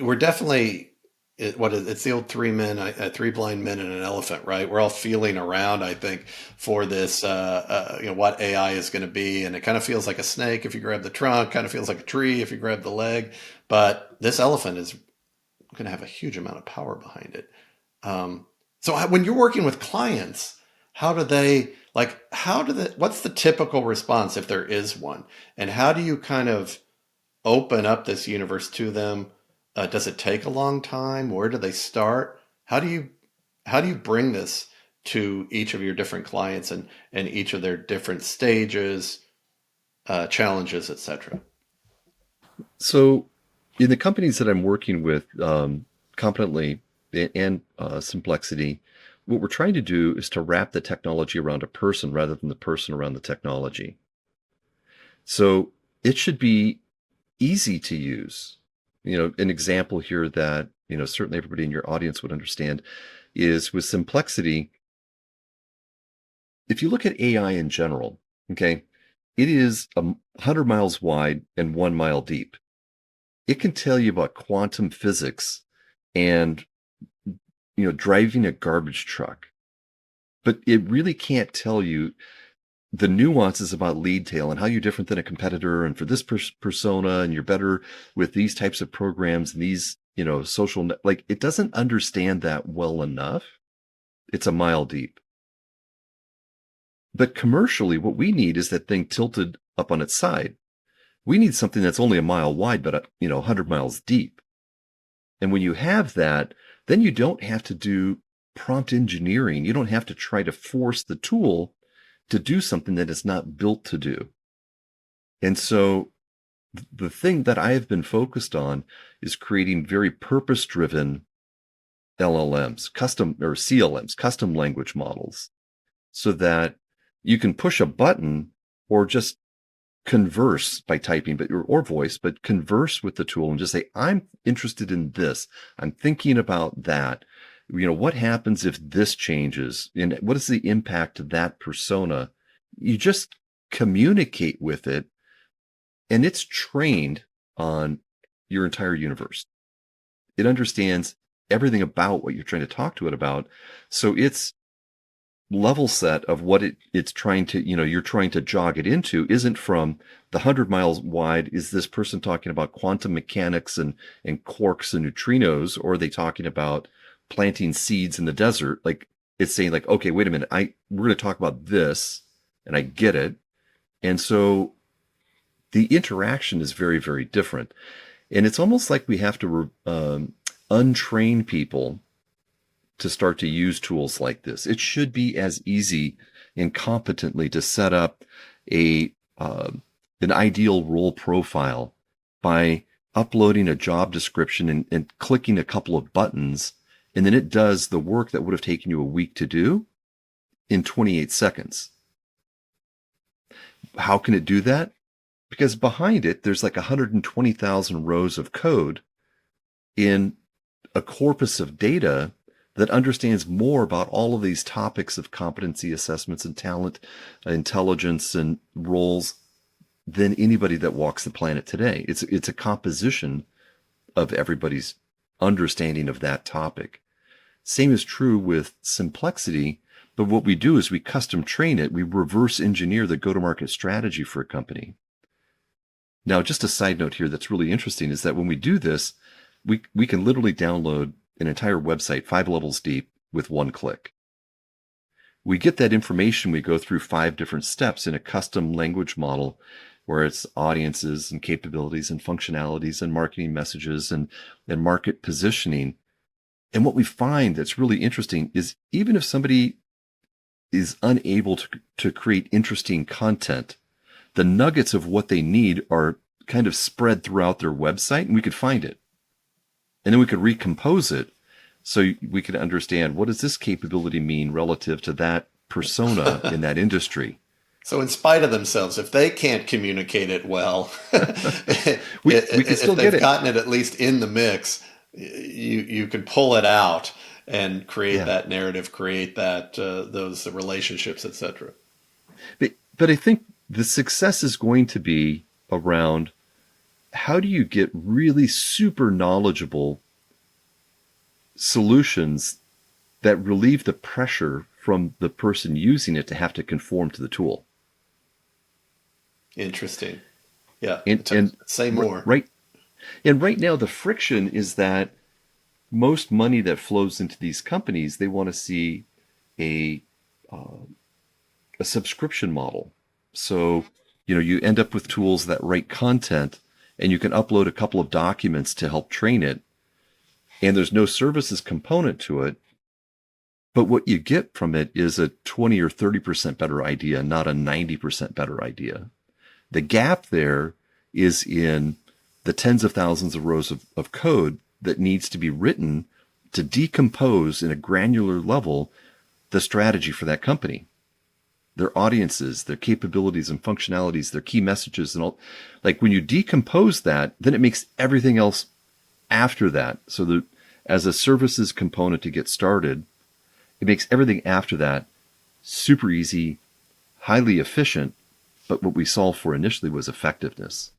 we're definitely it's the old three blind men and an elephant, right? We're all feeling around, I think, for this, what AI is going to be, and it kind of feels like a snake if you grab the trunk, kind of feels like a tree if you grab the leg, but this elephant is going to have a huge amount of power behind it. So when you're working with clients, how do they what's the typical response if there is one? And how do you kind of open up this universe to them? Does it take a long time? Where do they start? How do you bring this to each of your different clients and each of their different stages, challenges, etc.? So, in the companies that I'm working with, competently and Simplexity, what we're trying to do is to wrap the technology around a person rather than the person around the technology. So it should be easy to use. An example here that, certainly everybody in your audience would understand is with Simplexity. If you look at AI in general, okay, it is 100 miles wide and 1 mile deep. It can tell you about quantum physics and, driving a garbage truck, but it really can't tell you the nuances about Leadtail and how you're different than a competitor and for this persona and you're better with these types of programs and these, like it doesn't understand that well enough. It's a mile deep. But commercially, what we need is that thing tilted up on its side. We need something that's only a mile wide, but 100 miles deep. And when you have that, then you don't have to do prompt engineering. You don't have to try to force the tool to do something that it's not built to do. And so the thing that I have been focused on is creating very purpose-driven LLMs, custom or CLMs, custom language models, so that you can push a button or just converse by typing, or voice, but converse with the tool and just say, I'm interested in this. I'm thinking about that. What happens if this changes? And what is the impact to that persona? You just communicate with it, and it's trained on your entire universe. It understands everything about what you're trying to talk to it about. So it's level set of what it's trying to, you're trying to jog it into isn't from the 100 miles wide. Is this person talking about quantum mechanics and quarks and neutrinos, or are they talking about planting seeds in the desert? Like it's saying like, okay, wait a minute. We're going to talk about this and I get it. And so the interaction is very, very different. And it's almost like we have to untrain people to start to use tools like this. It should be as easy and competently to set up an ideal role profile by uploading a job description and clicking a couple of buttons, and then it does the work that would have taken you a week to do in 28 seconds. How can it do that? Because behind it, there's like 120,000 rows of code in a corpus of data that understands more about all of these topics of competency assessments and talent, intelligence, and roles than anybody that walks the planet today. It's a composition of everybody's understanding of that topic. Same is true with Simplexity, but what we do is we custom train it. We reverse engineer the go-to-market strategy for a company. Now, just a side note here that's really interesting is that when we do this, we can literally download an entire website 5 levels deep with one click. We get that information. We go through 5 different steps in a custom language model where it's audiences and capabilities and functionalities and marketing messages and market positioning. And what we find that's really interesting is even if somebody is unable to create interesting content, the nuggets of what they need are kind of spread throughout their website, and we could find it. And then we could recompose it so we could understand what does this capability mean relative to that persona in that industry. So in spite of themselves, if they can't communicate it well, we can if still get they've it. gotten it at least in the mix, you can pull it out and create Yeah. that narrative, create that those relationships, etc. But I think the success is going to be around how do you get really super knowledgeable solutions that relieve the pressure from the person using it to have to conform to the tool? Interesting. Yeah. And Say more. right and right now the friction is that most money that flows into these companies, they want to see a a subscription model. So, you end up with tools that write content and you can upload a couple of documents to help train it, and there's no services component to it. But what you get from it is a 20 or 30% better idea, not a 90% better idea. The gap there is in the tens of thousands of rows of code that needs to be written to decompose in a granular level the strategy for that company, their audiences, their capabilities and functionalities, their key messages, and all. Like when you decompose that, then it makes everything else after that. So that as a services component to get started, it makes everything after that super easy, highly efficient. But what we solved for initially was effectiveness.